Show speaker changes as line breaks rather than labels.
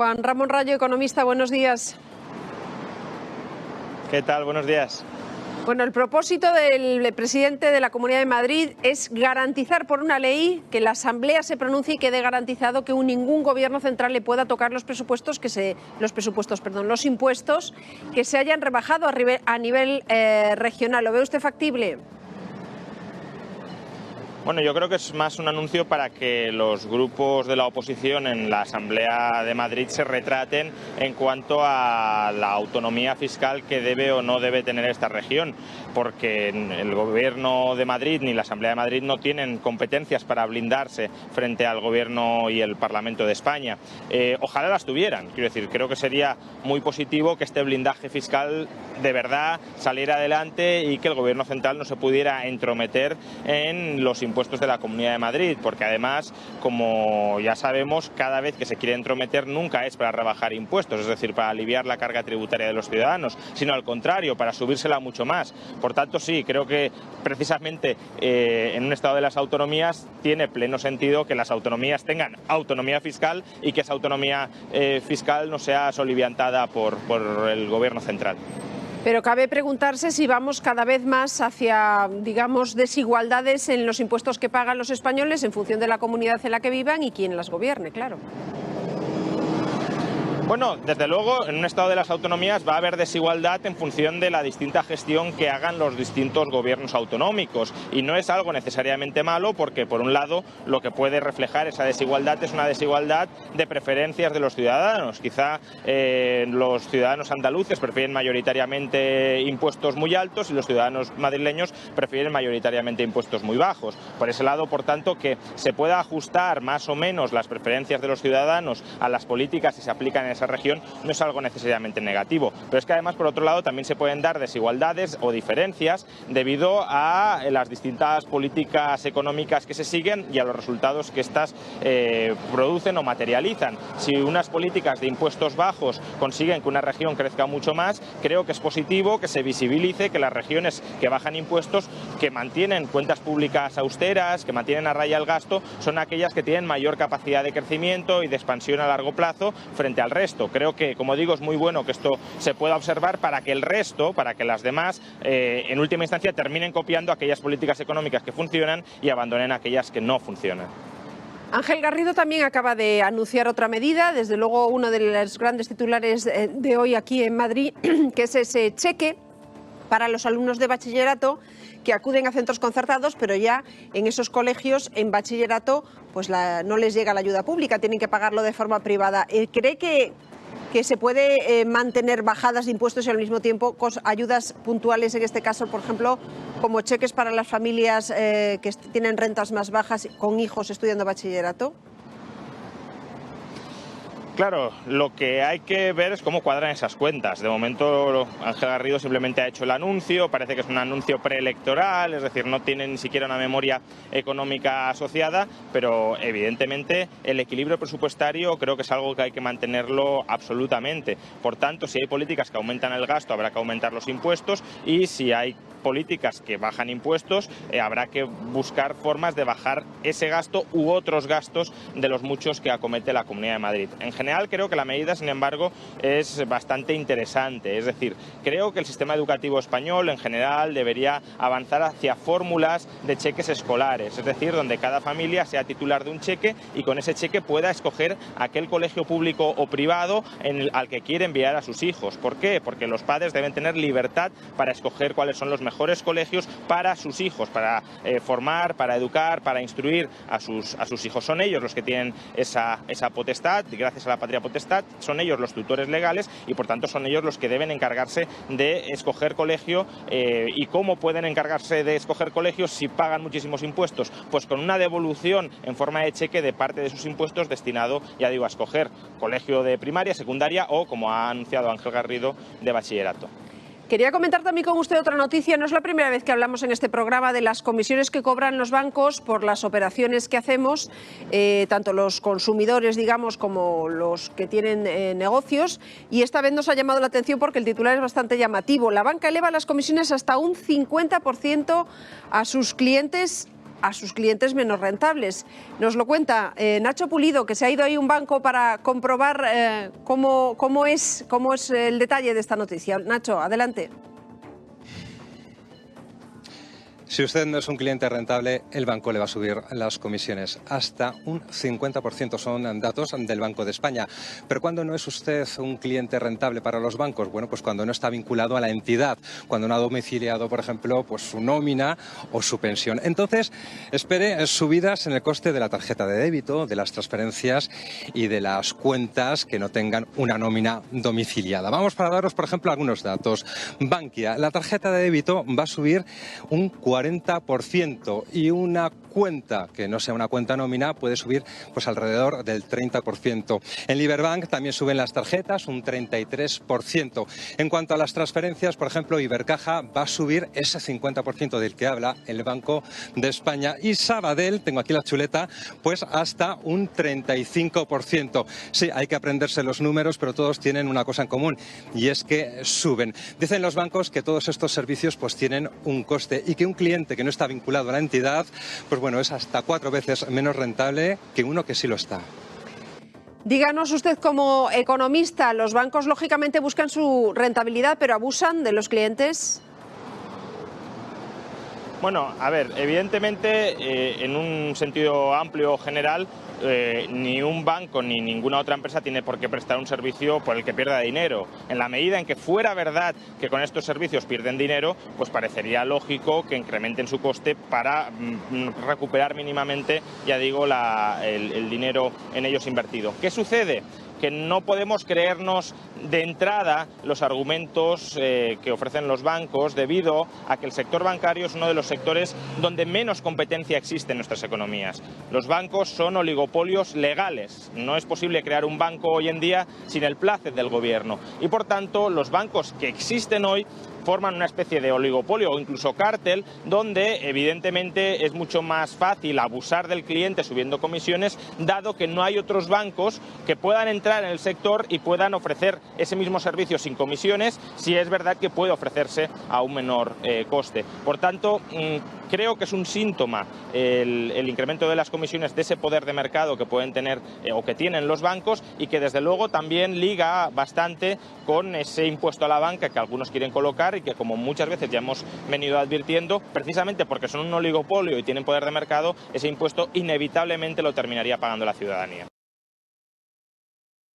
Juan Ramón Rayo, economista, buenos días.
¿Qué tal? Buenos días.
Bueno, el propósito del presidente de la Comunidad de Madrid es garantizar por una ley que la Asamblea se pronuncie y quede garantizado que ningún gobierno central le pueda tocar los impuestos que se hayan rebajado a nivel regional. ¿Lo ve usted factible?
Bueno, yo creo que es más un anuncio para que los grupos de la oposición en la Asamblea de Madrid se retraten en cuanto a la autonomía fiscal que debe o no debe tener esta región, porque el Gobierno de Madrid ni la Asamblea de Madrid no tienen competencias para blindarse frente al Gobierno y el Parlamento de España. Ojalá las tuvieran, quiero decir, creo que sería muy positivo que este blindaje fiscal de verdad saliera adelante y que el Gobierno central no se pudiera entrometer en los impuestos de la Comunidad de Madrid, porque además, como ya sabemos, cada vez que se quiere entrometer nunca es para rebajar impuestos, es decir, para aliviar la carga tributaria de los ciudadanos, sino al contrario, para subírsela mucho más. Por tanto, sí, creo que precisamente en un estado de las autonomías tiene pleno sentido que las autonomías tengan autonomía fiscal y que esa autonomía fiscal no sea soliviantada por el Gobierno central.
Pero cabe preguntarse si vamos cada vez más hacia, digamos, desigualdades en los impuestos que pagan los españoles en función de la comunidad en la que vivan y quién las gobierne, claro.
Bueno, desde luego, en un estado de las autonomías va a haber desigualdad en función de la distinta gestión que hagan los distintos gobiernos autonómicos. Y no es algo necesariamente malo porque, por un lado, lo que puede reflejar esa desigualdad es una desigualdad de preferencias de los ciudadanos. Quizá los ciudadanos andaluces prefieren mayoritariamente impuestos muy altos y los ciudadanos madrileños prefieren mayoritariamente impuestos muy bajos. Por ese lado, por tanto, que se pueda ajustar más o menos las preferencias de los ciudadanos a las políticas que se aplican en esa región no es algo necesariamente negativo, pero es que además, por otro lado, también se pueden dar desigualdades o diferencias debido a las distintas políticas económicas que se siguen y a los resultados que éstas producen o materializan. Si unas políticas de impuestos bajos consiguen que una región crezca mucho más, creo que es positivo que se visibilice que las regiones que bajan impuestos, que mantienen cuentas públicas austeras, que mantienen a raya el gasto, son aquellas que tienen mayor capacidad de crecimiento y de expansión a largo plazo frente al resto. Creo que, como digo, es muy bueno que esto se pueda observar para que el resto, para que las demás, en última instancia, terminen copiando aquellas políticas económicas que funcionan y abandonen aquellas que no funcionan.
Ángel Garrido también acaba de anunciar otra medida, desde luego uno de los grandes titulares de hoy aquí en Madrid, que es ese cheque para los alumnos de bachillerato que acuden a centros concertados, pero ya en esos colegios, en bachillerato, pues no les llega la ayuda pública, tienen que pagarlo de forma privada. ¿Cree que se puede mantener bajadas de impuestos y al mismo tiempo ayudas puntuales, en este caso, por ejemplo, como cheques para las familias que tienen rentas más bajas con hijos estudiando bachillerato?
Claro, lo que hay que ver es cómo cuadran esas cuentas. De momento Ángel Garrido simplemente ha hecho el anuncio, parece que es un anuncio preelectoral, es decir, no tiene ni siquiera una memoria económica asociada, pero evidentemente el equilibrio presupuestario creo que es algo que hay que mantenerlo absolutamente. Por tanto, si hay políticas que aumentan el gasto, habrá que aumentar los impuestos, y si hay políticas que bajan impuestos, habrá que buscar formas de bajar ese gasto u otros gastos de los muchos que acomete la Comunidad de Madrid. En general, creo que la medida, sin embargo, es bastante interesante. Es decir, creo que el sistema educativo español en general debería avanzar hacia fórmulas de cheques escolares, es decir, donde cada familia sea titular de un cheque y con ese cheque pueda escoger aquel colegio público o privado al que quiere enviar a sus hijos. ¿Por qué? Porque los padres deben tener libertad para escoger cuáles son los mejores colegios para sus hijos, para formar, para educar, para instruir a sus hijos. Son ellos los que tienen esa potestad, gracias a la patria potestad, son ellos los tutores legales y por tanto son ellos los que deben encargarse de escoger colegio. ¿Y cómo pueden encargarse de escoger colegios si pagan muchísimos impuestos? Pues con una devolución en forma de cheque de parte de sus impuestos destinado, ya digo, a escoger colegio de primaria, secundaria o, como ha anunciado Ángel Garrido, de bachillerato.
Quería comentar también con usted otra noticia. No es la primera vez que hablamos en este programa de las comisiones que cobran los bancos por las operaciones que hacemos, tanto los consumidores, digamos, como los que tienen negocios. Y esta vez nos ha llamado la atención porque el titular es bastante llamativo. La banca eleva las comisiones hasta un 50% a sus clientes a sus clientes menos rentables. Nos lo cuenta Nacho Pulido, que se ha ido ahí a un banco para comprobar cómo es el detalle de esta noticia. Nacho, adelante.
Si usted no es un cliente rentable, el banco le va a subir las comisiones hasta un 50%, son datos del Banco de España. Pero ¿cuándo no es usted un cliente rentable para los bancos? Bueno, pues cuando no está vinculado a la entidad, cuando no ha domiciliado, por ejemplo, pues su nómina o su pensión. Entonces, espere subidas en el coste de la tarjeta de débito, de las transferencias y de las cuentas que no tengan una nómina domiciliada. Vamos para daros, por ejemplo, algunos datos. Bankia, la tarjeta de débito va a subir un 40% y una cuenta que no sea una cuenta nómina puede subir pues alrededor del 30%. En Liberbank también suben las tarjetas un 33%. En cuanto a las transferencias, por ejemplo, Ibercaja va a subir ese 50% del que habla el Banco de España, y Sabadell, tengo aquí la chuleta, pues hasta un 35%. Sí, hay que aprenderse los números, pero todos tienen una cosa en común, y es que suben. Dicen los bancos que todos estos servicios pues tienen un coste, y que un cliente que no está vinculado a la entidad, pues bueno, es hasta 4 veces menos rentable que uno que sí lo está.
Díganos usted, como economista, los bancos lógicamente buscan su rentabilidad, pero abusan de los clientes.
Bueno, a ver, evidentemente, en un sentido amplio o general, ni un banco ni ninguna otra empresa tiene por qué prestar un servicio por el que pierda dinero. En la medida en que fuera verdad que con estos servicios pierden dinero, pues parecería lógico que incrementen su coste para recuperar mínimamente, ya digo, el dinero en ellos invertido. ¿Qué sucede? Que no podemos creernos de entrada los argumentos que ofrecen los bancos, debido a que el sector bancario es uno de los sectores donde menos competencia existe en nuestras economías. Los bancos son oligopolios legales. No es posible crear un banco hoy en día sin el plácet del gobierno. Y por tanto, los bancos que existen hoy forman una especie de oligopolio o incluso cártel, donde evidentemente es mucho más fácil abusar del cliente subiendo comisiones, dado que no hay otros bancos que puedan entrar en el sector y puedan ofrecer ese mismo servicio sin comisiones, si es verdad que puede ofrecerse a un menor coste. Por tanto, creo que es un síntoma el incremento de las comisiones, de ese poder de mercado que pueden tener o que tienen los bancos, y que desde luego también liga bastante con ese impuesto a la banca que algunos quieren colocar, y que, como muchas veces ya hemos venido advirtiendo, precisamente porque son un oligopolio y tienen poder de mercado, ese impuesto inevitablemente lo terminaría pagando la ciudadanía.